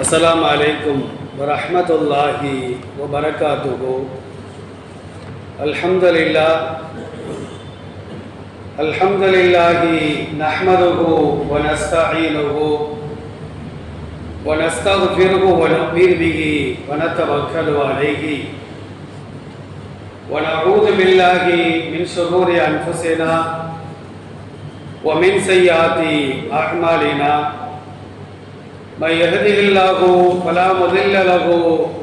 अस्सलामु अलैकुम वरहमतुल्लाहि वबरकातुहु। अल्हम्दुलिल्लाहि नहमदुहु व नस्तईनुहु व नस्तगफिरुहु व नु'मिनु बिहि व नतवक्कलु अलैहि व नऊज़ु बिल्लाहि मिन शुरूरि अनफुसिना व मिन सय्यिआति अअमालिना। मन यहदिहिल्लाहु फला मुदिल्ल लहु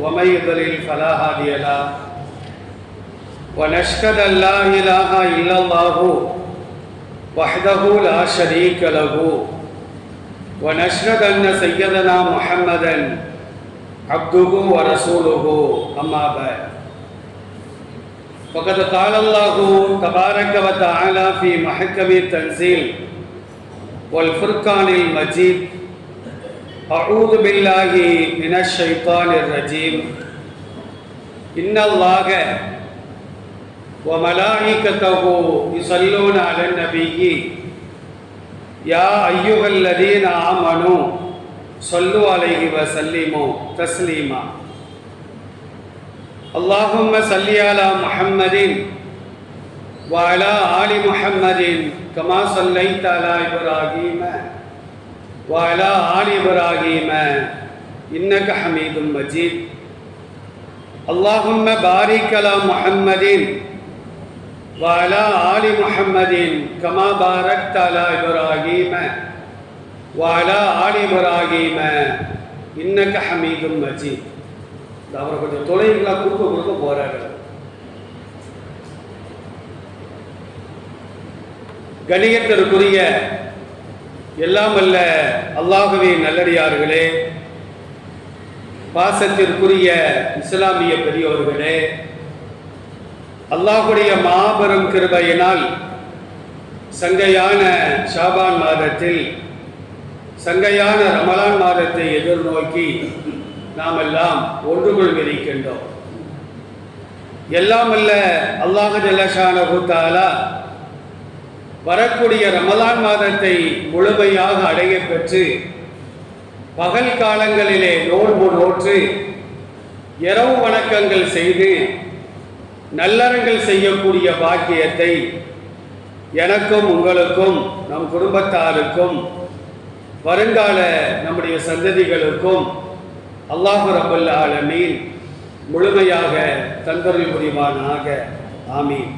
व मन युद्लिल फला हादिय लहु व नशहदु अल्ला इलाहा इल्लल्लाहु वहदहु ला शरीक लहु व नशहदु अन्न सय्यदना मुहम्मदन अब्दुहु व रसूलुहु अम्मा बाद। फ़क़द क़ाल अल्लाहु तबारक व तआला फ़ी महकमि तंज़ील वल फ़ुरक़ानिल मजीद। अऊज़ु बिल्लाहि मिनश शैतानिर रजीम। इन्नल्लाह व मलाइकतहु युसल्लूना अलन नबिय्यि या अय्युहल्लज़ीना आमनू सल्लु अलैहि व सल्लिमू तस्लीमा। अल्लाहुम्मा सल्लि अला मुहम्मदिन व अला आलि मुहम्मदिन कमा सल्लैता अला इब्राहीम व अला आलि इब्राहीम इन्नका हमीदुम मजीद। अल्लाहुम्मा बारिक अला मुहम्मदिन व अला आलि मुहम्मदिन कमा बारकता अला इब्राहीम व अला आलि इब्राहीम इन्नका हमीदुम मजीद। அவரை கொஞ்சம் தொலைங்களா குறுக்க போராடுறார். கணியத்திற்குரிய எல்லாம் அல்ல அல்லாஹ்வே நல்லடியார்களே, பாசத்திற்குரிய இஸ்லாமிய பெரியோர்களே, அல்லாஹ்வுடைய மாபெரும் கிருபையினால் சங்கையான ஷாபான் மாதத்தில் சங்கையான ரமலான் மாதத்தை எதிர்நோக்கி நாம் எல்லாம் ஒன்று கொள்விருக்கின்றோம். எல்லாம் அல்ல அல்லாஹ் ஜல்ல ஷானஹு தஆலா வரக்கூடிய ரமலான் மாதத்தை முழுமையாக அடைய பெற்று பகல் காலங்களிலே நோன்பு நோற்று இரவு வணக்கங்கள் செய்து நல்லறங்கள் செய்யக்கூடிய பாக்கியத்தை எனக்கும் உங்களுக்கும் நம் குடும்பத்தாருக்கும் வருங்கால நம்முடைய சந்ததிகளுக்கும் அல்லாஹ் ரப்பல் ஆலமீன் முழுமையாக தந்தருள் புரிவானாக. ஆமீன்.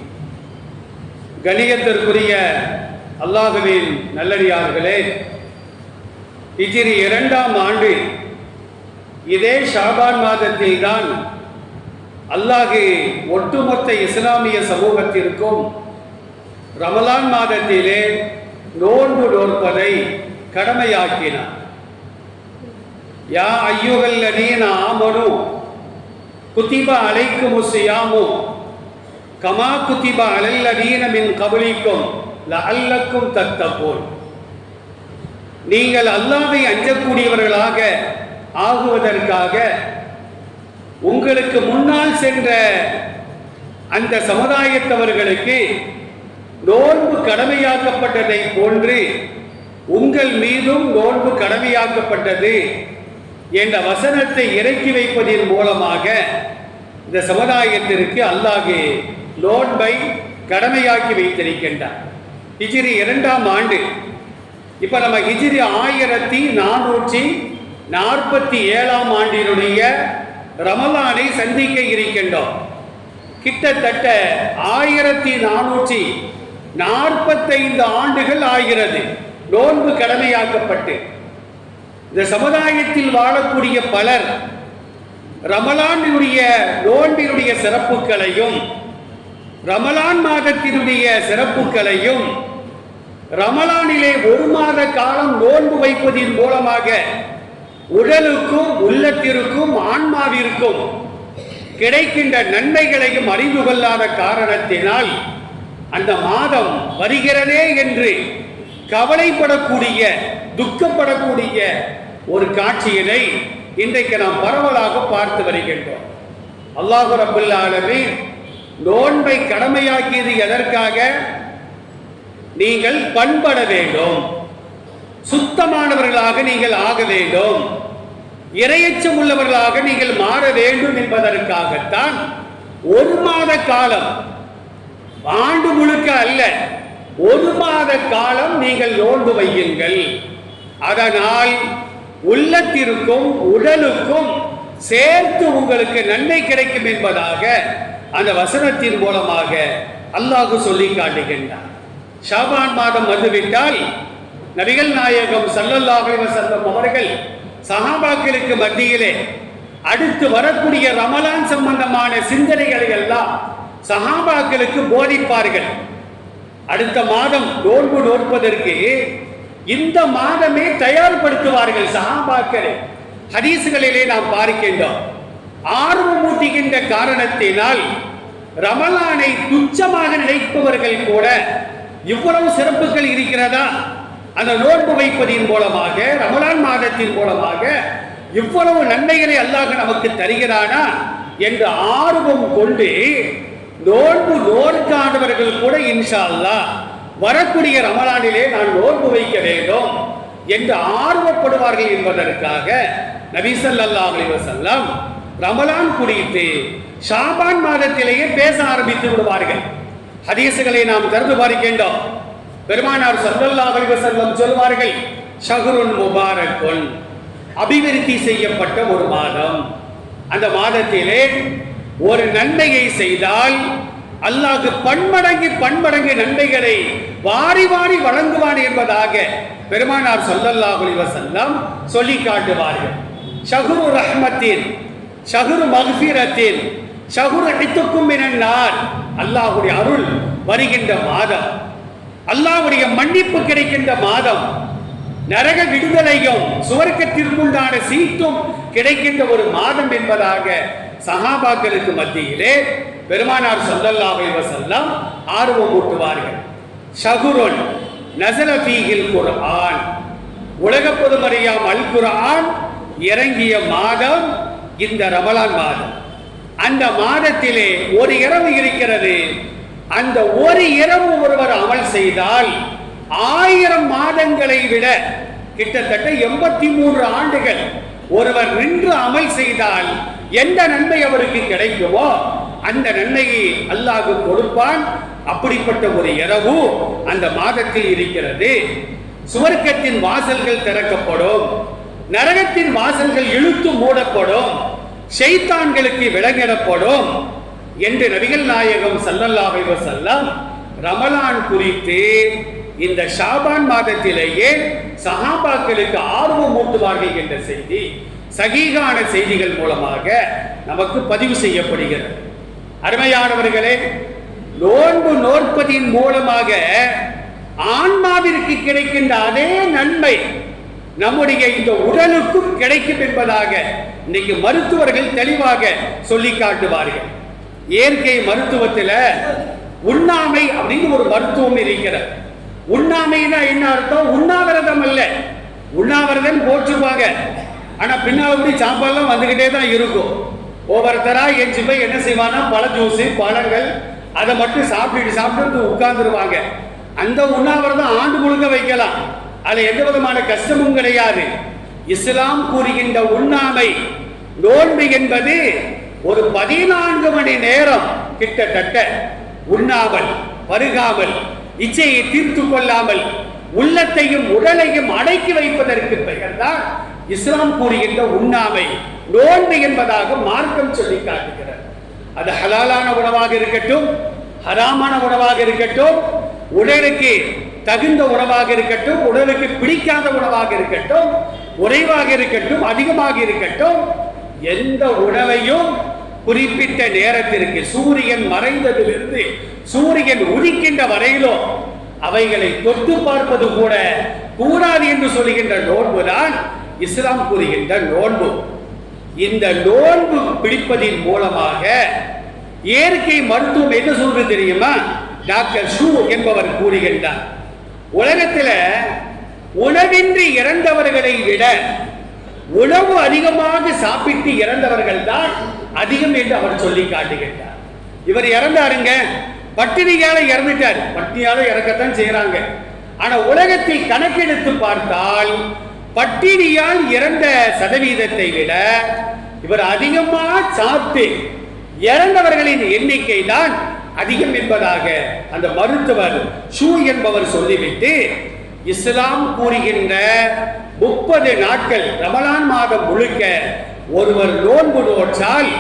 கணியத்திற்குரிய அல்லாஹ்வின் நல்லடியார்களே, ஹிஜ்ரி 2ஆம் ஆண்டு இதே ஷாபான் மாதத்தில் தான் அல்லாஹ் ஒட்டுமொத்த இஸ்லாமிய சமூகத்திற்கும் ரமலான் மாதத்திலே நோன்பு நோற்பதை கடமையாக்கினார். யா அய்யுஹல்லதீன ஆமனு குதிப அலைக்குமுஸ் ஸியாமு கமா குதிப அலல்லதீன மின் கப்லிக்கும் லஅல்லக்கும் தத்தகூன். நீங்கள் அல்லாஹ்வை அஞ்சக்கூடியவர்களாக ஆகுவதற்காக உங்களுக்கு முன்னால் சென்ற அந்த சமுதாயத்தவர்களுக்கு நோன்பு கடமையாக்கப்பட்டதை போன்று உங்கள் மீதும் நோன்பு கடமையாக்கப்பட்டது என்ற வசனத்தை இறக்கி வைப்பதன் மூலமாக இந்த சமுதாயத்திற்கு அல்லாஹ் நோன்பை கடமையாக்கி வைத்திருக்கின்றார். ஹிஜ்ரி 2ஆம் ஆண்டு. இப்போ நம்ம ஹிஜ்ரி 1447ஆம் ஆண்டினுடைய ரமலானை சந்திக்க இருக்கின்றோம். கிட்டத்தட்ட 1445 ஆண்டுகள் ஆகிறது நோன்பு கடமையாக்கப்பட்டு. இந்த சமுதாயத்தில் வாழக்கூடிய பலர் ரமலானுடைய நோன்பினுடைய சிறப்புகளையும் ரமலான் மாதத்தினுடைய சிறப்புகளையும் ரமலானிலே ஒரு மாத காலம் நோன்பு வைப்பதின் மூலமாக உடலுக்கும் உள்ளத்திற்கும் ஆன்மாவிற்கும் கிடைக்கின்ற நன்மைகளையும் அறிந்து கொள்ளாத காரணத்தினால் அந்த மாதம் வருகிறதே என்று கவலைப்படக்கூடிய துக்கப்படக்கூடிய ஒரு காட்சியினை இன்றைக்கு நாம் பரவலாக பார்த்து வருகின்றோம். அல்லாஹ் ரப்பல் ஆலமீன் நோன்பை கடமையாக்கியது எதற்காக? நீங்கள் பண்பட வேண்டும், சுத்தமானவர்களாக நீங்கள் ஆக வேண்டும். இரையச்சம் உள்ளவர்களாக நீங்கள் மாற வேண்டும் என்பதற்காகத்தான் ஒரு மாத காலம், ஆண்டு முழுக்க அல்ல, ஒரு மாத காலம் நீங்கள் நோன்பு வையுங்கள். அதனால் உள்ளத்திற்கும் உடலுக்கும் சேர்த்து உங்களுக்கு நன்மை கிடைக்கும் என்பதாக அந்த வசனத்தின் மூலமாக அல்லாஹ் சொல்லி காட்டுகின்றார். ஷாபான் மாதம் வந்துவிட்டால் நபிகள் நாயகம் ஸல்லல்லாஹு அலைஹி வஸல்லம் அவர்கள் சஹாபாக்களுக்கு மத்தியிலே அடுத்து வரக்கூடிய ரமலான் சம்பந்தமான சிந்தனைகளை எல்லாம் சஹாபாக்களுக்கு போதிப்பார்கள். அடுத்த மாதம் நோன்பு நோற்பதற்கு இந்த மாதமே தயார்படுத்துவார்கள் சஹாபாக்களை. ஹதீஸ்களிலே நாம் பார்க்கின்றோம். ஆர்வமூட்டுகின்ற காரணத்தினால் ரமலானை துச்சமாக நினைப்பவர்கள் கூட இவ்வளவு சிறப்புகள் இருக்கிறதா, அந்த நோன்பு வைப்பதின் மூலமாக ரமலான் மாதத்தின் மூலமாக இவ்வளவு நன்மைகளை அல்லாஹ் நமக்கு தருகிறானா என்ற ஆர்வம் கொண்டு நோன்பு நோற்காண்டவர்கள் கூட இன்ஷா அல்லாஹ் வரக்கூடிய ரமலானிலே நான் நோன்பு வைக்க வேண்டும் என்று ஆர்வப்படுவார்கள் என்பதற்காக நபி ஸல்லல்லாஹு அலைஹி வஸல்லம் ரமலான் குறித்து ஷாபான் மாதத்திலேயே பேச ஆரம்பித்து விடுவார்கள். ஹதீஸ்களை நாம் திறந்து பார்க்கின்றோம். பெருமானார் ஸல்லல்லாஹு அலைஹி வஸல்லம் சொல்வார்கள், ஷஹ்ருன் முபாரக்குன், அபிவிருத்தி செய்யப்பட்ட ஒரு மாதம். அந்த மாதத்திலே ஒரு நன்மையை செய்தால் அல்லாஹ் பன்மடங்கு நன்மைகளை வாரி வாரி வழங்குவான் என்பதாக பெருமானார் ஸல்லல்லாஹு அலைஹி வஸல்லம் சொல்லி காட்டுவார்கள். ஷஹ்ரு ரஹ்மத்தின், ஷஹ்ரு மக்ஃபிரத்தின், ஷஹ்ரு இத்கும் மினன் நார், அல்லாஹ்வுடைய அருள் வருகின்ற மாதம், அல்லாஹ்வுடைய மன்னிப்பு கிடைக்கின்ற மாதம், நரக விடுதலையும் சுவர்க்கத்திற்குண்டான சீட்டும் கிடைக்கின்ற ஒரு மாதம் என்பதாக சஹாபாக்களுக்கு மத்தியிலே பெருமானார் ஸல்லல்லாஹு அலைஹி வஸல்லம் ஆர்வம் ஊட்டுவார்கள். ஷஹ்ருன் நஸல ஃபீஹில் குர்ஆன், உலக பொதுமறையாம் அல் குர்ஆன் இறங்கிய மாதம் இந்த ரமலான் மாதம். அந்த மாதத்திலே ஒரு இரவு இருக்கிறது. அந்த ஒரு இரவு ஒருவர் அமல் செய்தால் 1000 மாதங்களை விட கிட்டத்தட்ட 83 ஆண்டுகள் ஒருவர் நின்று அமல் செய்தால் எந்த நன்மை அவருக்கு கிடைக்குமோ அந்த நன்மையை அல்லாஹ் கொடுப்பான். அப்படிப்பட்ட ஒரு இரவு அந்த மாதத்தில் இருக்கிறது. சுவர்க்கத்தின் வாசல்கள் திறக்கப்படும், நரகத்தின் வாசல்கள் இழுத்து மூடப்படும், ஷைத்தான்களுக்கு விலங்கிடப்படும் என்று நபிகள் நாயகம் ஸல்லல்லாஹு அலைஹி வஸல்லம் ரமலான் குறித்து இந்த ஷாபான் மாதத்திலேயே சஹாபாக்களுக்கு ஆர்வம் ஊட்டுவார்கள் என்ற செய்தி சஹீஹான செய்திகள் மூலமாக நமக்கு பதிவு செய்யப்படுகிறது. அருமையானவர்களே, நோன்பு நோற்பதின் மூலமாக ஆன்மாவிற்கு கிடைக்கின்ற அதே நன்மை நம்முடைய இந்த உடலுக்கும் கிடைக்கும் என்பதாக இன்னைக்கு மருத்துவர்கள் தெளிவாக சொல்லி காட்டுவார்கள். இயற்கை மருத்துவத்தில் உண்ணாமை அப்படின்னு ஒரு மருத்துவம் இருக்கிறது. உண்ணாமைனா என்ன அர்த்தம்? உண்ணாவிரதம் அல்ல. உண்ணாவிரதம் போட்டுருவாங்க, ஆனா பின்னாடி சாப்பாடுலாம் வந்துகிட்டே தான் இருக்கும். ஒவ்வொருத்தரா எஞ்சி போய் என்ன செய்வானா, பழ ஜூஸ் பழங்கள் அதை மட்டும் சாப்பிட்டு உட்கார்ந்துருவாங்க. அந்த உண்ணாவிரதம் ஆண்டு முழுக்க வைக்கலாம், அதுல எந்த விதமான கஷ்டமும் கிடையாது. இஸ்லாம் கூறுகின்ற உண்ணாமை நோன்பு என்பது ஒரு 14 மணி நேரம் கிட்டத்தட்ட உண்ணாமல் பருகாமல் இச்சையை தீர்த்து கொள்ளாமல் உள்ளத்தையும் உடலையும் அடக்கி வைப்பதற்கு பெயர்தான் இஸ்லாம் கூறுகின்ற உண்ணாமை நோன்பு என்பதாக மார்க்கம் சொல்லி காட்டுகிறது. அது ஹலாலான உணவாக இருக்கட்டும், ஹராமான உணவாக இருக்கட்டும், உடலுக்கு தகுந்த உணவாக இருக்கட்டும், உடலுக்கு பிடிக்காத உணவாக இருக்கட்டும், குறைவாக இருக்கட்டும், அதிகமாக இருக்கட்டும், எந்த உணவையும் குறிப்பிட்ட நேரத்திற்கு சூரியன் மறைந்ததிலிருந்து சூரியன் உதிக்கின்ற வரையிலும் அவைகளை தொட்டு பார்ப்பது கூட கூடாது என்று சொல்லுகின்ற நோன்பு தான் இஸ்லாம் கூறுகின்ற நோன்பு. இந்த நோன்பு பிடிப்பதின் மூலமாக இயற்கை மருத்துவம் என்ன சொல்றது தெரியுமா? டாக்டர் ஷூ என்பவர் கூறுகின்றார், உலகத்தில் உணவின்றி இறந்தவர்களை விட உணவு அதிகமாக சாப்பிட்டு இறந்தவர்கள் தான் அதிகம் என்று அவர் சொல்லி காட்டுகின்றார். இவர் இறந்தாருங்க, பட்டினியால இறந்துட்டார், பட்டினியால இறக்கத்தான் செய்யறாங்க. ஆனா உலகத்தில் கணக்கெடுத்து பார்த்தால் பட்டினியால் இறந்த சதவீதத்தை விட இவர் அதிகமாக சாப்பிட்டு இறந்தவர்களின் எண்ணிக்கை தான் அதிகம் என்பதாக அந்த மருத்துவர் ஷூ என்பவர் சொல்லிவிட்டு, இஸ்லாம் கூறுகின்ற 30 நாட்கள் ரமலான் மாதம் முழுக்க ஒருவர் நோன்பு நோற்றால்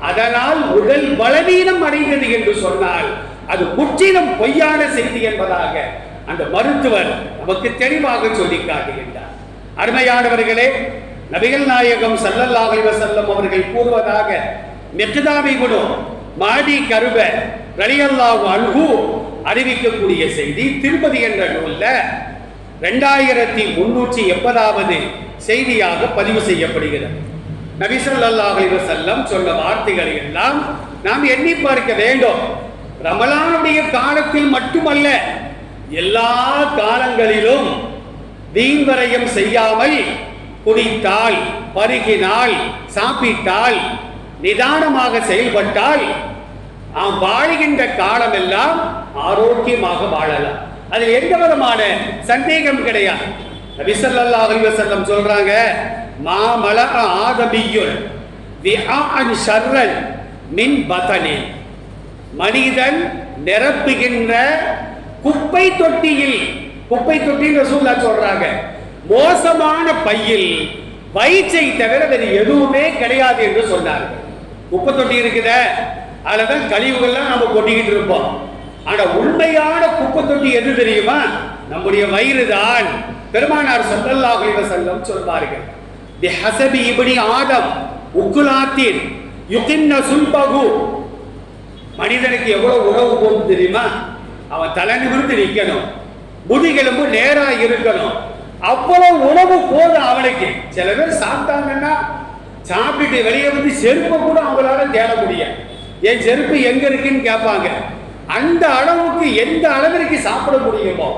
அதனால் உடல் பலவீனம் அடைந்தது என்று சொன்னால் அது முற்றிலும் பொய்யான செய்தி என்பதாக அந்த மருத்துவர் நமக்கு தெளிவாக சொல்லி காட்டுகின்றார். அருமையானவர்களே, நபிகள் நாயகம் ஸல்லல்லாஹு அலைஹி வஸல்லம் அவர்கள் கூறுவதாக மிக்தாம் இப்னு மாதி கர்ப ரலியல்லாஹு அன்ஹு அறிவிக்கக்கூடிய செய்தி திருப்பதி என்ற நூல்ல 2380வது செய்தியாக பதிவு செய்யப்படுகிறது. நபி ஸல்லல்லாஹு அலைஹி வஸல்லம் சொன்ன வார்த்தைகளை எல்லாம் நாம் எண்ணி பார்க்க வேண்டும். ரமலானுடைய காலத்தில் மட்டுமல்ல, எல்லா காலங்களிலும் வீண் விரயம் செய்யாமல் குடித்தால், பருகினால், சாப்பிட்டால், நிதானமாக செயல்பட்டால் நாம் வாழுகின்ற காலமெல்லாம் ஆரோக்கியமாக வாழலாம். அதில் எந்த விதமான சந்தேகம் கிடையாது. நபி ஸல்லல்லாஹு அலைஹி வஸல்லம் சொல்றாங்க, மா மலஅ ஆதமியுல் விஆஅன் ஷர்ரன் மின் பதனி. மனிதன் நிரப்புகின்ற குப்பை தொட்டியில், குப்பை தொட்டியில் ரசூலுல்லாஹ் சொல்றாங்க, மோசமான பையில் வயிற்றை தவிர வேறு எதுவுமே கிடையாது என்று சொன்னார்கள். குப்பை தொட்டி இருக்குத, அதுலதான் கழிவுகள்லாம் நம்ம கொட்டிக்கிட்டு இருப்போம். ஆனா உண்மையான குப்பை தொட்டி எது தெரியுமா? நம்முடைய வயிறு தான். பெருமானார் ஸல்லல்லாஹு அலைஹி வஸல்லம் சொல்வார்கள், பிஹஸபி இப்னி ஆதம் உக்குலாத்தின் யுகின்ன சுல்பகு. மனிதனுக்கு எவ்வளவு உணவு போகும் தெரியுமா? அவன் தலை நிமிர்ந்து நிற்கணும், முதுகெலும்பு நேரா இருக்கணும், அவ்வளவு உணவு போதும் அவனுக்கு. சில பேர் சாப்பிட்டாங்கன்னா சாப்பிட்டு வெளியே வந்து செருப்பை கூட அவங்களால தேட முடியாது. என் செருப்பு எங்க இருக்குன்னு கேட்பாங்க. அந்த அளவுக்கு எந்த அளவிற்கு சாப்பிட முடியுமோ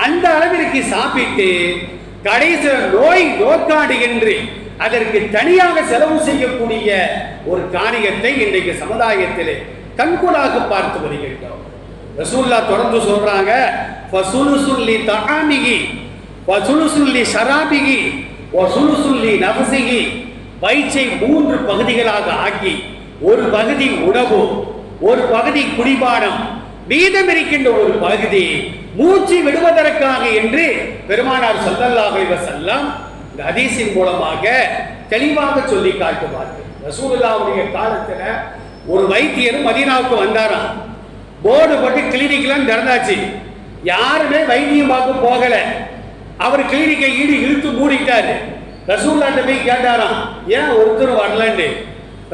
அந்த அளவிற்கு சாப்பிட்டு கடைசியில் நோய் நோக்காடு என்று அதற்கு தனியாக செலவு செய்யக்கூடிய ஒரு காரியத்தை இன்றைக்கு சமுதாயத்திலே கண்கூடாக பார்த்து வருகின்றோம். ரசூலுல்லாஹ் தொடர்ந்து சொல்றாங்க, ஃபசுலுசுல் லி தஆமிஹி வசுலுசுல் லி ஷராபிஹி வசுலுசுல் லி நஃப்ஸிஹி. வயிற்றை 3 பகுதிகளாக ஆக்கி ஒரு பகுதி உணவு, ஒரு பகுதி குடிபானம், மீதம் இருக்கின்ற ஒரு பகுதி மூச்சு விடுவதற்காக என்று பெருமானார் ஸல்லல்லாஹு அலைஹி வஸல்லம் இந்த ஹதீஸின் மூலமாக தெளிவாக சொல்லி காட்டுவார்கள். ரசூலுல்லாஹ்வுடைய காலத்துல ஒரு வைத்தியர் மதீனாவுக்கு வந்தாராம். போர்டு போட்டு கிளினிக்லாம் திறந்தாச்சு, யாருமே வைத்தியம் பார்க்க போகல. அவர் கிளினிக்கை இழுத்து மூடிட்டாரு. ரசூலுல்லாஹ்ட்ட போய் கேட்டாராம், ஏன் ஒருத்தர் வரலன்னு.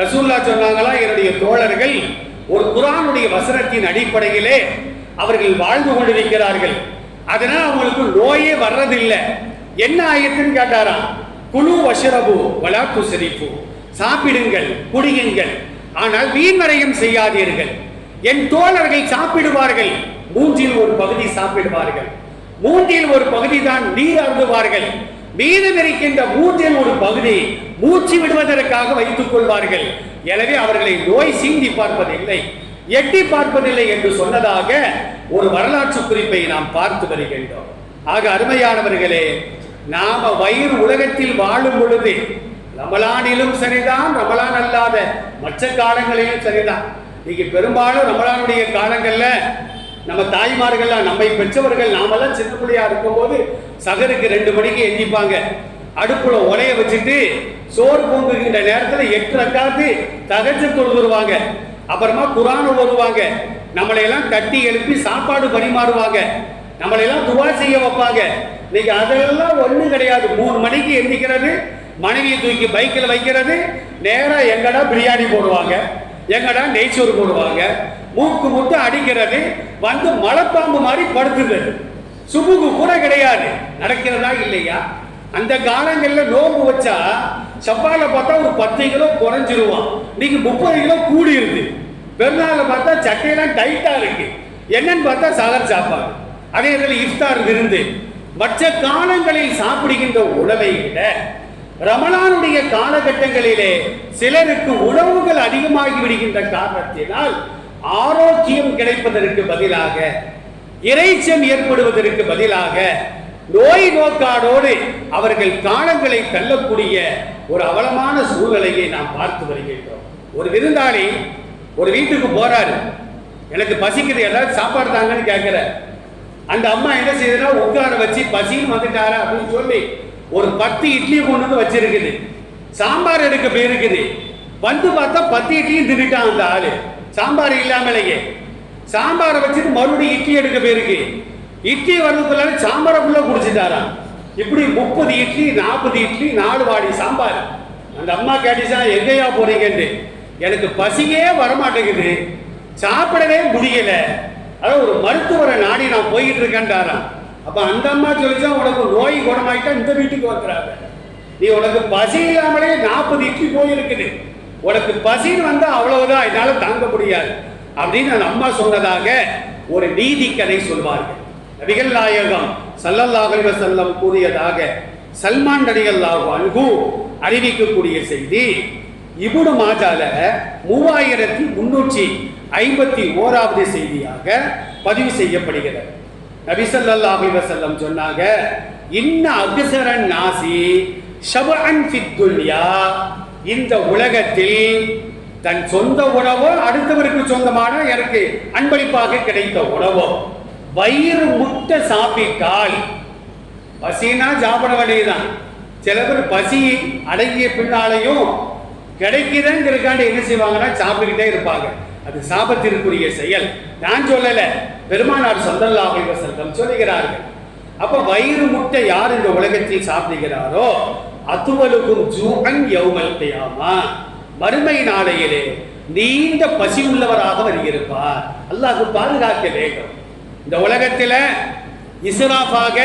ரசூலுல்லாஹ் சொன்னாங்களா, என்னுடைய தோழர்கள் ஒரு குர்ஆனுடைய வசனத்தின் அடிப்படையிலே அவர்கள் வாழ்ந்து கொண்டிருக்கிறார்கள், அதனால் அவங்களுக்கு நோயே வர்றதில்லை. என்ன ஆயத்துன்னு கேட்டாராம். குலு வஷ்ரபு வலா துஸ்ரிஃபு. சாப்பிடுங்கள், குடியுங்கள், ஆனால் வீண்வரையும் செய்யாதீர்கள். என் தோழர்கள் சாப்பிடுவார்கள், 3இல் ஒரு பகுதி சாப்பிடுவார்கள், 3இல் ஒரு பகுதி தான் நீர் அருந்துவார்கள், மீதம் இருக்கின்ற 3இல் ஒரு பகுதி மூச்சு விடுவதற்காக வைத்துக் கொள்வார்கள். எனவே அவர்களை நோய் சீண்டி பார்ப்பதில்லை, எட்டி பார்ப்பதில்லை என்று சொன்னதாக ஒரு வரலாற்று குறிப்பை நாம் பார்த்து வருகின்றோம். ஆக அருமையானவர்களே, நாம வயிறு உலகத்தில் வாழும் பொழுது ரமலானிலும் சரிதான், ரமலான் அல்லாத மற்ற காலங்களிலும் சரிதான். இன்னைக்கு பெரும்பாலும் ரமலானுடைய காலங்கள்ல நம்ம தாய்மார்கள்லாம், நம்மை பெற்றவர்கள், நாமெல்லாம் சின்ன பிள்ளையா இருக்கும் போது சகருக்கு 2 மணிக்கு எந்திப்பாங்க. அடுப்புல உலைய வச்சுட்டு சோறு பொங்குகின்ற நேரத்தில் 8 ரக்காத்து தஹஜ்ஜுத் தொழுதுருவாங்க. அப்புறமா குர்ஆன் ஓதுவாங்க. நம்மளையெல்லாம் தட்டி எழுப்பி சாப்பாடு பரிமாறுவாங்க, நம்மளையெல்லாம் துவா செய்ய வைப்பாங்க. இன்னைக்கு அதெல்லாம் ஒன்றும் கிடையாது. 3 மணிக்கு எந்திக்கிறது, மனைவியை தூக்கி பைக்கில் வைக்கிறது, நேரா எங்கடா பிரியாணி போடுவாங்க, எங்கடா நெய்ச்சோறு போடுவாங்க, மூக்கு முட்டு அடிக்கிறது, வந்து மலைப்பாம்பு மாதிரி படுத்துது. சுபுகு கூட கிடையாது. நடக்கிறதா இல்லையா? அந்த காலங்களில் நோம்பு வச்சா சப்பால பார்த்தா ஒரு 10 கிலோ குறைஞ்சிருவான். இன்னைக்கு 30 கிலோ கூடி இருக்கு. பெருநாளை பார்த்தா சட்டையெல்லாம் டைட்டா இருக்கு. என்னன்னு பார்த்தா சகர் சாப்பாடு, அதே இதில் இஃப்தார் விருந்து. மற்ற காலங்களில் சாப்பிடுகின்ற உணவை விட ரமலானுடைய காலகட்டங்களிலே சிலருக்கு உணவுகள் அதிகமாகி விடுகின்ற காரணத்தினால் ஆரோக்கியம் கிடைப்பதற்கு பதிலாக, இறைச்சம் ஏற்படுவதற்கு பதிலாக நோய் நோக்காடோடு அவர்கள் காலங்களை தள்ளக்கூடிய ஒரு அவலமான சூழ்நிலையை நாம் பார்த்து வருகின்றோம். ஒரு விருந்தாளி ஒரு வீட்டுக்கு போறாரு, எனக்கு பசிக்குது, எல்லாரும் சாப்பாடு தாங்கன்னு கேட்கிற. அந்த அம்மா என்ன செய்யுதுன்னா உட்கார வச்சு பசின்னு வந்துட்டாரா அப்படின்னு சொல்லி ஒரு 10 இட்லி கொண்டு வந்து வச்சிருக்குது. சாம்பார் எடுக்க போயிருக்குது. வந்து பார்த்தா 10 இட்லியும் தின்னுட்டான் அந்த ஆளு, சாம்பார் இல்லாமலேயே. சாம்பாரை வச்சுட்டு மறுபடியும் இட்லி எடுக்க போயிருக்கு. இட்லி வர்றதுக்குள்ள சாம்பாரை ஃபுல்லா குடிச்சிட்டாராம். இப்படி 30 இட்லி 40 இட்லி 4 வாடி சாம்பார். அந்த அம்மா கேட்டுச்சா எங்கேயா போறீங்கன்னு. எனக்கு பசியே வரமாட்டேங்குது, சாப்பிடவே முடியல, அதாவது ஒரு மருத்துவரை நாடி நான் போயிட்டு இருக்கேன்டாராம். அப்ப அந்த அம்மா சொல்லிச்சா உனக்கு நோய் குணமாயிட்டா இந்த வீட்டுக்கு வந்துறாங்க, நீ உனக்கு பசி இல்லாமலே 40 இட்லி போயிருக்குது, உனக்கு பசின்னு வந்தா அவ்வளவுதான், என்னால தாங்க முடியாது அப்படின்னு அந்த அம்மா சொன்னதாக ஒரு நீதி கதை சொல்வார்கள். நபிகள் நாயகம் ஸல்லல்லாஹு அலைஹி வஸல்லம் கூறியதாக சல்மான் ரலியல்லாஹு அன்ஹு அறிவிக்கக்கூடிய செய்தி இப்னு மாஜால 3351வது செய்தியாக பதிவு செய்யப்படுகிறது. நபி ஸல்லல்லாஹு அலைஹி வஸல்லம் சொன்னாங்க, இன்ன அக்ஸரன் நாசி ஷபஅன் ஃபித் துன்யா, இந்த உலகத்தில் தன் சொந்த உணவோ அடுத்தவருக்கு சொந்தமான எனக்கு அன்பளிப்பாக கிடைத்த உணவோ வயிறு முட்டை சாப்பிட்டால், பசினா சாப்பிட வேண்டியதுதான். சில பேர் பசி அடங்கிய பின்னாலையும் கிடைக்குதுங்கிறதுக்காண்டி என்ன செய்வாங்கன்னா சாப்பிட்டுக்கிட்டே இருப்பாங்க. அது சாபத்திற்குரிய செயல். நான் சொல்லல, பெருமானார் ஸல்லல்லாஹு அலைஹி வஸல்லம் சொல்லுகிறார்கள். அப்ப வயிறு முட்டை யார் இந்த உலகத்தில் சாப்பிடுகிறாரோ அத்துவலுக்கும் ஜூஅன் யௌமல் கியாமா, மறுமை நாளையிலே நீண்ட பசி உள்ளவராக வருகிறார். அல்லாஹ் பாதுகாக்க வேண்டும். இந்த உலகத்தில் இஸ்ராஃபாக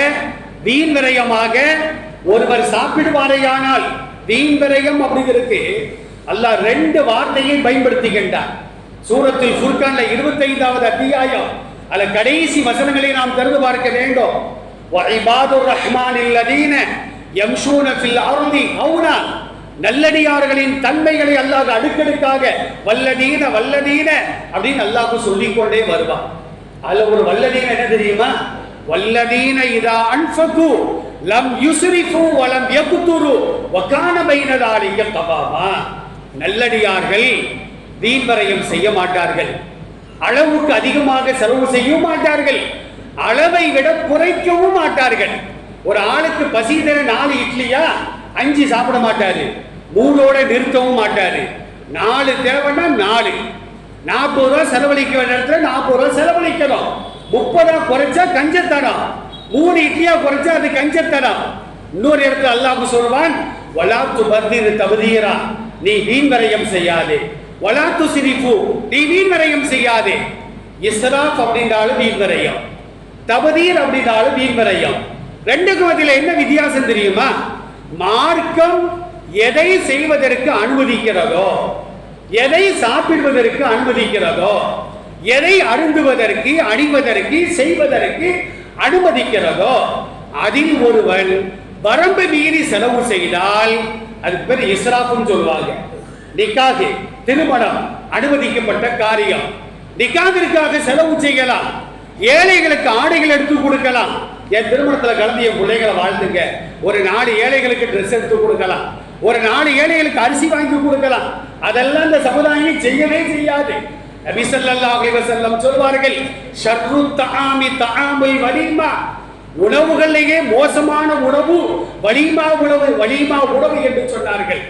வீண் விரயமாக ஒருவர் சாப்பிடுவாரையானால், வீண் விரயம் அப்படிங்கிறதுக்கு அல்லாஹ் 2 வார்த்தையை பயன்படுத்துகின்றார். சூரத்துல் ஃபுர்கான்ல 25வது அத்தியாயம் அல்ல கடைசி வசனங்களை நாம் திறந்து பார்க்க வேண்டும். வஇபாதுர் ரஹ்மானில் லதீன யம்ஷூன ஃபில் அர்தி ஹௌனா, நல்லடியார்களின் தன்மைகளை அல்லாஹ் அடுக்கடுக்காக வல்லதீன வல்லதீன அப்படின்னு அல்லாஹ் சொல்லிக்கொண்டே வருவான். அதுல ஒரு வல்லதீன என்ன தெரியுமா? வல்லதீன இதா அன்ஃபகு லம் யுஸ்ரிஃபு வ லம் யக்துரு வ கான பைன தாலிக கவாமா, நல்லடியார்கள் வீண்வரையம் செய்ய மாட்டார்கள், அளவுக்கு அதிகமாக செலவு செய்ய மாட்டார்கள், அளவை விட குறைக்கவும் மாட்டார்கள். ஒரு ஆளுக்கு பசி தர 4 இட்லியா 5 சாப்பிட மாட்டாரு, 3ஓட நிறுத்தவும் மாட்டாரு. 4 தேவைன்னா 4, 40 ரூபா செலவழிக்க வேண்டிய இடத்துல 40 ரூபா செலவழிக்கணும். 30 குறைச்சா கஞ்சத்தனம், 3 இட்லியா குறைச்சா அது கஞ்சத்தனம். இன்னொரு இடத்துல அல்லாஹ் சொல்வான், வலா துபத்திர் தபதீரா, நீ வீண்வரையம் செய்யாதே, வலா துஸ்ரிஃபு, நீ வீண்வரையம் செய்யாதே. இஸ்ராஃப் அப்படின்றாலும் வீண்வரையம், தபதீர் அப்படின்றாலும் வீண்வரையம். ரெண்டுக்கும் மத்தியில் என்ன வித்தியாசம் தெரியுமா? மார்க்கம் எதை செய்வதற்கு அனுமதிக்கிறதோ, எதை சாப்பிடுவதற்கு அனுமதிக்கிறதோ, எதை அருந்துவதற்கு அணிவதற்கு செய்வதற்கு அனுமதிக்கிறதோ, அதில் ஒருவன் வரம்பு மீறி செலவு செய்தால் அதுக்கு பேர் இஸ்ராஃப்னு சொல்லுவாங்க. நிக்காஹ் திருமணம் அனுமதிக்கப்பட்ட காரியம், நிக்காஹிற்காக செலவு செய்யலாம், ஏழைகளுக்கு ஆடைகள் எடுத்து கொடுக்கலாம். என் திருமணத்தில் கலந்து என் பிள்ளைகளை வாழ்த்துங்க, ஒரு 4 ஏழைகளுக்கு ட்ரெஸ் எடுத்து கொடுக்கலாம், ஒரு 4 ஏழைகளுக்கு அரிசி வாங்கி கொடுக்கலாம். அதெல்லாம் இந்த சமுதாயம் செய்யவே செய்யாது. நபி ஸல்லல்லாஹு அலைஹி வஸல்லம் சொல்வார்கள், ஷர்ரு தஆமி தஆமுல் வலீமா, உணவுகளிலேயே மோசமான உணவு வலீமா உணவு, வலீமா உணவு என்று சொன்னார்கள்.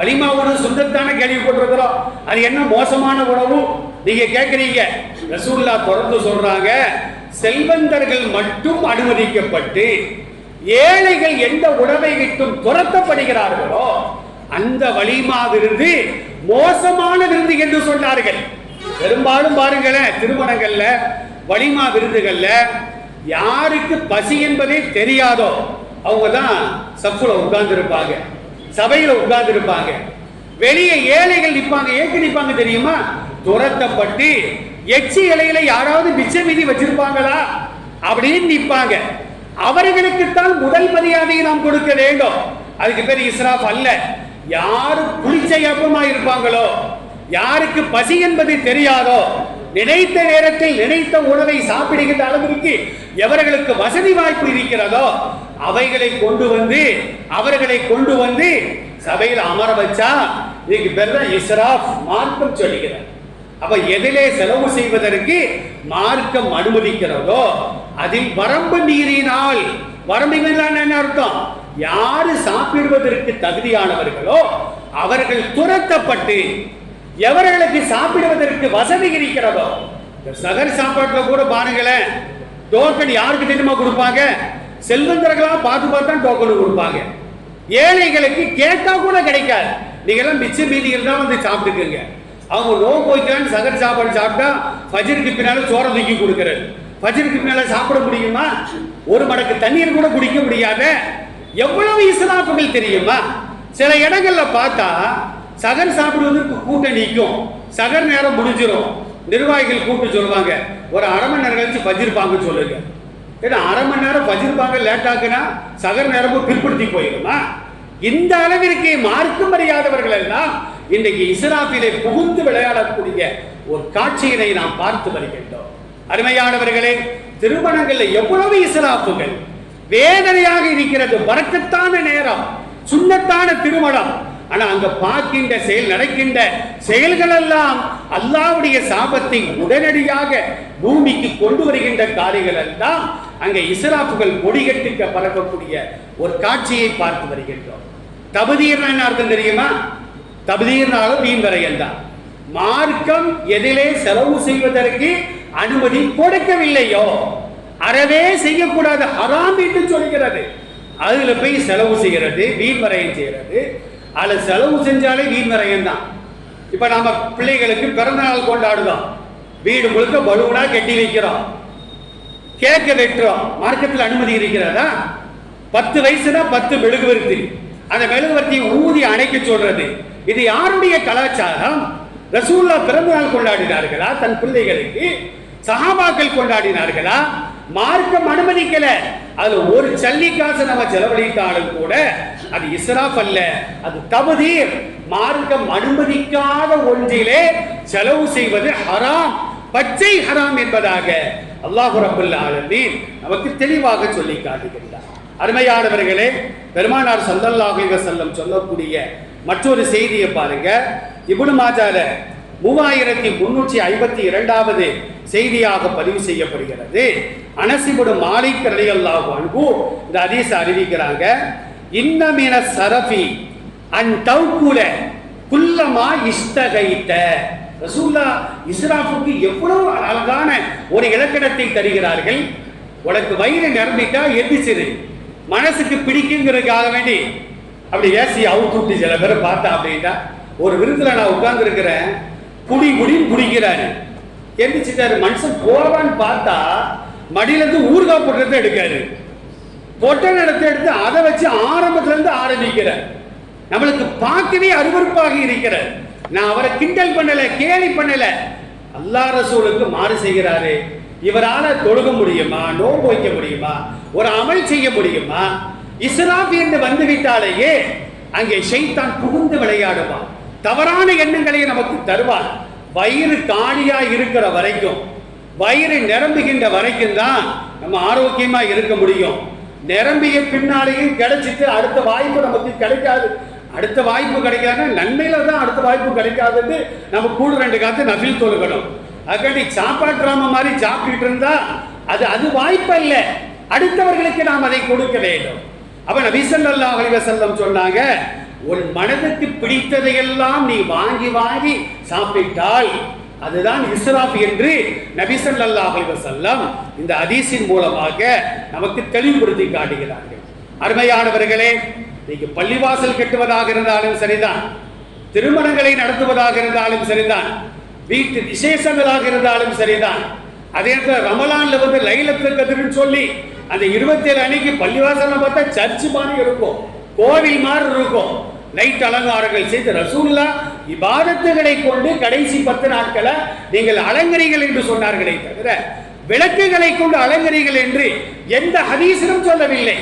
வலீமா உணவு சுந்தத்தான கேள்விப்பட்டிருக்கிறோம், அது என்ன மோசமான உணவு நீங்க கேட்கிறீங்க? ரசூலுல்லாஹ் தொடர்ந்து சொல்றாங்க, செல்வந்தர்கள் மட்டும் அனுமதிக்கப்பட்டு ஏழைகள் எந்த உணவை விட்டும் துரத்தப்படுகிறார்களோ அந்த வலீமா விருந்து மோசமான விருந்து என்று சொன்னார்கள். பெரும்பாலும் பாருங்களேன், திருமணங்கள்ல வலிமா விருந்துகள்ல யாருக்கு பசி என்பதே தெரியாதோ அவங்க தான் சஃப்ல உட்கார்ந்து இருப்பாங்க, சபையில உட்கார்ந்து இருப்பாங்க. வெளியே ஏழைகள் நிற்பாங்க. ஏக்கு நிற்பாங்க தெரியுமா? துரத்தப்பட்டு எச்சி இலையில யாராவது மிச்ச மீதி வச்சிருப்பாங்களா அப்படின்னு நிற்பாங்க. அவர்களுக்குத்தான் முதல் மரியாதையை நாம் கொடுக்க வேண்டும். அதுக்கு பேர் இஸ்ராஃப் அல்ல. யாரு புளிச்ச எப்பமா இருப்பாங்களோ, யாருக்கு பசி என்பது தெரியாதோ நினைத்த நேரத்தில் நினைத்த உணவை சாப்பிடுகின்ற அளவிற்கு எவர்களுக்கு வசதி வாய்ப்பு இருக்கிறதோ அவர்களை கொண்டு வந்து சபையில் அமர வச்சா இதுக்கு பேர் தான் இஸ்ராஃப். மார்க்கம் சொல்லுகிறார். அப்ப எதிலே செலவு செய்வதற்கு மார்க்கம் அனுமதிக்கிறதோ அதில் வரம்பு மீறினால், வரம்பு மீறினால் என்ன அர்த்தம்? யாரு சாப்பிடுவதற்கு தகுதியானவர்களோ அவர்கள் துரத்தப்பட்டு, எவர்களுக்கு சாப்பிடுவதற்கு வசதி இருக்கிறதோ, சகர் சாப்பாட்டுல கூட பாருங்களேன், டோக்கன் யாருக்கு தெரியுமா கொடுப்பாங்க? செல்வந்தர்களா பார்த்து பார்த்தா டோக்கன் கொடுப்பாங்க. ஏழைகளுக்கு கேட்டா கூட கிடைக்காது. நீங்க எல்லாம் மிச்ச மீதி இருந்தா வந்து சாப்பிட்டுக்குங்க. அவங்க நோய் போய்க்கான்னு சகர் சாப்பாடு சாப்பிட்டா ஃபஜ்ருக்கு பின்னால சோற தூக்கி கொடுக்கிறது. ஃபஜ்ருக்கு பின்னால சாப்பிட முடியுமா? ஒரு மடக்கு தண்ணீர் கூட குடிக்க முடியாத எவ்வளவு இஸ்லாப்புகள் தெரியுமா? சில இடங்கள்ல பார்த்தா சகர் சாப்பிடுவதற்கு கூட்டம் நிற்கும். சகர் நேரம் முடிஞ்சிடும். நிர்வாகிகள் கூப்பிட்டு சொல்லுவாங்க, ஒரு அரை மணி நேரம் கழிச்சு ஃபஜ்ர் பாங்க சொல்லுங்க. ஏன்னா அரை மணி நேரம் ஃபஜ்ர் பாங்க லேட் ஆகுனா சகர் நேரமும் பிற்படுத்தி போயிடுமா? இந்த அளவிற்கு மார்க்கம் அறியாதவர்கள் எல்லாம் இன்றைக்கு இஸ்ராஃபிலே புகுந்து விளையாடக்கூடிய ஒரு காட்சியினை நாம் பார்த்து வருகின்றோம். அருமையானவர்களே, திருமணங்கள்ல எவ்வளவு இஸ்ராஃபுகள் வேதனையாக இருக்கிறது. பரக்கத்தான நேரம், சுன்னத்தான திருமணம். ஆனா அங்க பார்க்கின்ற செயல், நடக்கின்ற செயல்கள் எல்லாம் அல்லாஹ்வுடைய சாபத்தை உடனடியாக பூமிக்கு கொண்டு வருகின்ற காரியங்கள் எல்லாம் அங்க இஸ்ராஃபுகள் கொடிகட்டுக்க பரப்பக்கூடிய ஒரு காட்சியை பார்த்து வருகின்றோம். தபதீர்னா என்ன அர்த்தம் தெரியுமா? தபதீர்னாலும் வீண் வரையல் தான். மார்க்கம் எதிலே செலவு செய்வதற்கு அனுமதி கொடுக்கவில்லையோ அறவே செய்யக்கூடாது, ஹராம் என்று சொல்கிறது. அதுல போய் செலவு செய்யறது, வீண் வரையம் செய்யறது. அதுல செலவு செஞ்சாலே வீண் வரையம் தான். இப்ப நம்ம பிள்ளைகளுக்கு பிறந்த நாள் கொண்டாடுறோம், வீடு முழுக்க பலூனா கட்டி வைக்கிறோம், கேக்க வெட்டுறோம். மார்க்கத்தில் அனுமதி இருக்கிறதா? 10 வயசுனா 10 மெழுகுவர்த்தி, அந்த மெழுகுவர்த்தியை ஊதி அணைக்க சொல்றது. இது யாருடைய கலாச்சாரம்? ரசூலுல்லாஹ் பிறந்த நாள் கொண்டாடினார்களா தன் பிள்ளைகளுக்கு? சஹாபாக்கள் கொண்டாடினார்களா? மார்க்கம் அனுமதிக்கல. அது ஒரு சல்லி காசு நம்ம செலவழித்தாலும் கூட அது இஸ்ராஃப் அல்ல, அது தபதீர். மார்க்கம் அனுமதிக்காத ஒன்றிலே செலவு செய்வது ஹராம், பச்சை ஹராம் என்பதாக அல்லாஹ் ரப்பல் ஆலமீன் நமக்கு தெளிவாக சொல்லி காட்டுகின்றார். அருமையானவர்களே, பெருமானார் ஸல்லல்லாஹு அலைஹி வஸல்லம் சொல்லக்கூடிய மற்றொரு செய்தியை பாருங்க. இப்னு மாஜால 3352வது செய்தியாக பதிவு செய்யப்படுகிறது. அனஸ் இப்னு மாலிக் ரலியல்லாஹு அன்ஹு இந்த ஹதீஸ் அறிவிக்கிறாங்க. இன்ன மின ஸரஃபி அன் தௌகுல குல்லமா இஸ்தகைத. ரசூலுல்லாஹ் இஸ்ராஃபுக்கு எவ்வளவு அழகான ஒரு இலக்கணத்தை தருகிறார்கள். உனக்கு வயிறு நிரம்பிட்டா எந்திரிச்சிரு, மனசுக்கு பிடிக்குங்கிறதுக்காக வேண்டி அப்படி ஏசி அவுத்துட்டு சில பேரை பார்த்தா அப்படின்னா, ஒரு விருதுல நான் உட்கார்ந்து இருக்கிறேன், குடின்னு குடிக்கிறாரு, எந்திரிச்சிட்டாரு. மனுஷன் போவான்னு பார்த்தா மடியில இருந்து ஊறுகாய் போட்டதை எடுக்காரு, பொட்டை நடத்தை எடுத்து அதை வச்சு ஆரம்பத்துல இருந்து ஆரம்பிக்கிறார். நம்மளுக்கு பார்க்கவே அருவருப்பாக இருக்கிறார். நான் அவரை கிண்டல் பண்ணல, கேலி பண்ணல. அல்லாஹ் ரசூலுக்கு மாறு செய்கிறாரு. இவரால தொழுக முடியுமா? நோன்பு வைக்க முடியுமா? ஒரு அமல் செய்ய முடியுமா? இஸ்ராஃப் என்று வந்துவிட்டாலேயே அங்கே ஷைத்தான் புகுந்து விளையாடுவான், தவறான எண்ணங்களை நமக்கு தருவான். வயிறு காலியா இருக்கிற வரைக்கும், வயிறு நிரம்புகின்ற வரைக்கும் தான் நம்ம ஆரோக்கியமா இருக்க முடியும். நிரம்பிய பின்னாலேயும் கிடைச்சிட்டு அடுத்த வாய்ப்பு நமக்கு கிடைக்காது. அடுத்த வாய்ப்பு கிடைக்காது, நன்மையில தான் அடுத்த வாய்ப்பு கிடைக்காதுன்னு நம்ம கூட 2 காத்து நஃபில் தொழுகணும். அதுக்காண்டி சாப்பாட்டு ராம மாதிரி சாப்பிட்டு இருந்தா அது வாய்ப்பு அல்ல. அடுத்தவர்களுக்கு நாம் அதை கொடுக்க வேண்டும். அப்ப நபி ஸல்லல்லாஹு அலைஹி வஸல்லம் சொன்னாங்க, உன் மனதுக்கு பிடித்ததையெல்லாம் நீ வாங்கி வாங்கி சாப்பிட்டால் அதுதான் இஸ்ராஃப் என்று நபி ஸல்லல்லாஹு அலைஹி வஸல்லம் இந்த ஹதீஸின் மூலமாக நமக்கு தெளிவுபடுத்தி காட்டுகிறார்கள். அருமையானவர்களே, நீங்க பள்ளிவாசல் கட்டுவதாக இருந்தாலும் சரிதான், திருமணங்களை நடத்துவதாக இருந்தாலும் சரிதான், வீட்டு விசேஷங்களாக இருந்தாலும் சரிதான், அதே நேரத்தில் ரமலான்ல வந்து லைலத்துல் கத்ர்னு சொல்லி அந்த 27 அன்னைக்கு பள்ளிவாசல்ல பார்த்தா சர்ச் மாதிரி இருக்கும், கோவில் மாதிரி இருக்கும், லைட் அலங்காரங்கள் செய்து ரசூலுல்லாஹ் இபாதத்துகளை கொண்டு கடைசி 10 நாட்களை நீங்கள் அலங்கரிகள் என்று சொன்னார்களே தவிர விளக்குகளை கொண்டு அலங்கரிகள் என்று எந்த ஹதீஸிலும் சொல்லவில்லை.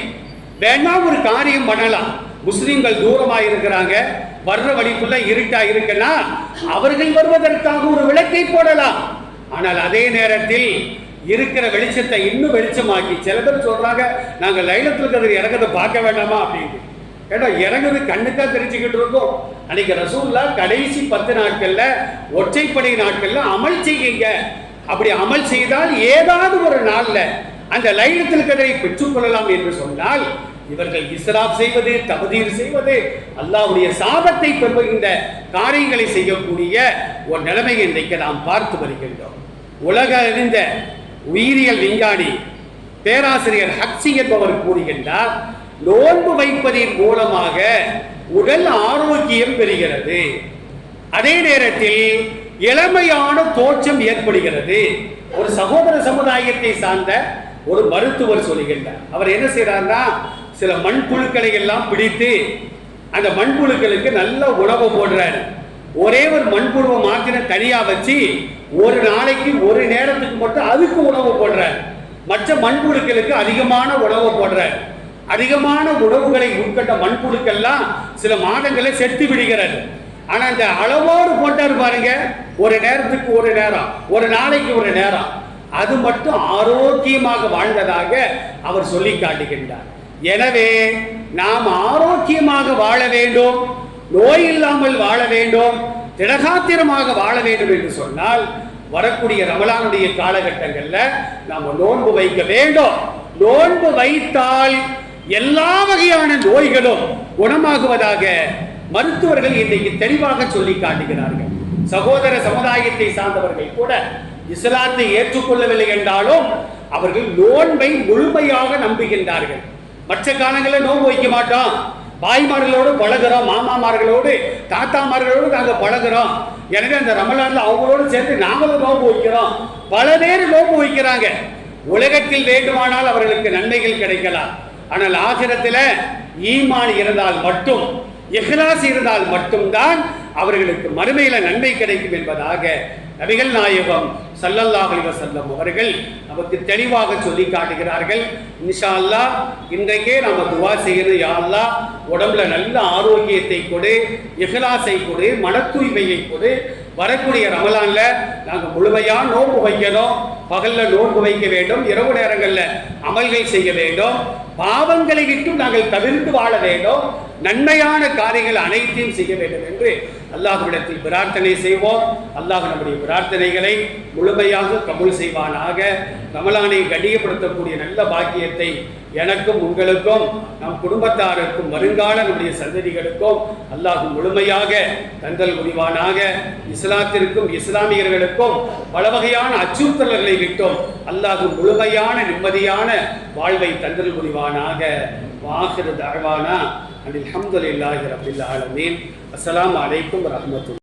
வேணா ஒரு காரியம் பண்ணலாம், முஸ்லிம்கள் தூரமாக இருக்கிறாங்க, வர்ற வழிக்குள்ள இருட்டா இருக்குன்னா அவர்கள் வருவதற்காக ஒரு விளக்கை போடலாம். ஆனால் அதே நேரத்தில் இருக்கிற வெளிச்சத்தை இன்னும் வெளிச்சமாக்கி சில பேர் சொல்றாங்க நாங்கள் லைலத்துல் கத்ர் இறங்கதை பார்க்க வேண்டாமா அப்படின்னு. ஏன்னா இறங்குது கண்ணுக்கா தெரிஞ்சுக்கிட்டு இருக்கோம். அன்னைக்கு ரசூலுல்லாஹ் கடைசி 10 நாட்கள்ல ஒற்றைப்படை நாட்கள்ல அமல் செய்யுங்க. அப்படி அமல் செய்தால் ஏதாவது ஒரு நாள்ல அந்த லைலத்துல் கத்ரை பெற்றுக்கொள்ளலாம் என்று சொன்னால், இவர்கள் இஸ்ராப் செய்வது, தபதீர் செய்வது, அல்லாஹ்வுடைய சாபத்தை பெறுகின்ற காரியங்களை செய்யக்கூடிய ஒரு நிலைமையை இன்றைக்கு நாம் பார்த்து வருகின்றோம். உலக அறிந்த உயிரியல் விஞ்ஞானி பேராசிரியர் ஹக்ஸி என்பவர் கூறுகின்றார், நோன்பு வைப்பதின் மூலமாக உடல் ஆரோக்கியம் பெறுகிறது, அதே நேரத்தில் இளமையான தோற்றம் ஏற்படுகிறது. ஒரு சகோதர சமுதாயத்தை சார்ந்த ஒரு மருத்துவர் சொல்லுகின்றார். அவர் என்ன செய்யறாருன்னா, சில மண்புழுக்களை எல்லாம் பிடித்து அந்த மண்புழுக்களுக்கு நல்ல உணவு போடுறாரு. ஒரே ஒரு மண்புழுவை மாத்திர தனியா வச்சு ஒரு நாளைக்கு ஒரு நேரத்துக்கு மட்டும் அதுக்கு உணவு போடுறாரு. மற்ற மண்புழுக்களுக்கு அதிகமான உணவு போடுறாரு. அதிகமான உணவுகளை உட்கொண்ட மண்புழுக்கள்லாம் சில மாதங்களை செத்து விடுகிறது. ஆனா இந்த அளவோடு போட்டாரு பாருங்க, ஒரு நேரத்துக்கு ஒரு நேரம், ஒரு நாளைக்கு ஒரு நேரம், அது மட்டும் ஆரோக்கியமாக வாழ்ந்ததாக அவர் சொல்லி காட்டுகின்றார். எனவே நாம் ஆரோக்கியமாக வாழ வேண்டும், நோய் இல்லாமல் வாழ வேண்டும், திடகாத்திரமாக வாழ வேண்டும் என்று சொன்னால் வரக்கூடிய ரமலானுடைய காலகட்டங்கள்ல நாம் நோன்பு வைக்க வேண்டும். நோன்பு வைத்தால் எல்லா வகையான நோய்களும் குணமாகுவதாக மருத்துவர்கள் இன்றைக்கு தெளிவாக சொல்லி காட்டுகிறார்கள். சகோதர சமுதாயத்தை சார்ந்தவர்கள் கூட இஸ்லாத்தை ஏற்றுக்கொள்ளவில்லை என்றாலும் அவர்கள் நோன்பை முழுமையாக நம்புகின்றார்கள். மற்ற காலங்களில் நோன்பு வைக்க மாட்டோம், பாய்மார்களோடு பழகிறோம், மாமாமார்களோடு தாத்தாமார்களோடு நாங்கள் பழகிறோம், எனவே அந்த ரமலான்ல அவங்களோடு சேர்ந்து நாங்களும் நோன்பு வைக்கிறோம். பல பேர் நோன்பு வைக்கிறாங்க. உலகத்தில் வேண்டுமானால் அவர்களுக்கு நன்மைகள் கிடைக்கலாம், ஆனால் ஆகிரத்தில் ஈமான் இருந்தால் மட்டும், இஹ்லாஸ் இருந்தால் மட்டும்தான் அவர்களுக்கு மறுமையில நன்மை கிடைக்கும் என்பதாக நபிகள் நாயகம் ஸல்லல்லாஹு அலைஹி வஸல்லம் அவர்கள் நமக்கு தெளிவாக சொல்லி காட்டுகிறார்கள். இன்ஷா அல்லாஹ் இன்றைக்கே நம்ம துஆ செய்யணும், யா அல்லாஹ் உடம்புல நல்ல ஆரோக்கியத்தை கொடு, இஹ்லாஸை கொடு, மன தூய்மையை கொடு. வரக்கூடிய ரமலான்ல நாங்கள் முழுமையாக நோன்பு வைக்கணும், பகல்ல நோன்பு வைக்க வேண்டும், இரவு நேரங்களில் அமல்கள் செய்ய வேண்டும், பாவங்களை விட்டும் நாங்கள் தவிர்த்து வாழ வேண்டும், நன்மையான காரியங்கள் அனைத்தையும் செய்ய வேண்டும் என்று அல்லாஹ்விடத்தில் பிரார்த்தனை செய்வோம். அல்லாஹ் நம்முடைய பிரார்த்தனைகளை முழுமையாக கபூல் செய்வானாக. ரமலானை கண்ணியப்படுத்தக்கூடிய நல்ல பாக்கியத்தை எனக்கும் உங்களுக்கும் நம் குடும்பத்தாருக்கும் வருங்கால நம்முடைய சந்ததிகளுக்கும் அல்லாஹ் முழுமையாக தந்தல் புரிவானாக. இஸ்லாத்திற்கும் இஸ்லாமியர்களுக்கும் பல வகையான அச்சுறுத்தல்களை விட்டும் அல்லாஹ் முழுமையான நிம்மதியான வாழ்வை தந்தல் புரிவானாக. வாஹிரு தஅவானா அல்ஹம்துலில்லாஹி ரப்பில் ஆலமீன். அஸ்ஸலாமு அலைக்கும் வரஹ்மத்துல்லாஹி.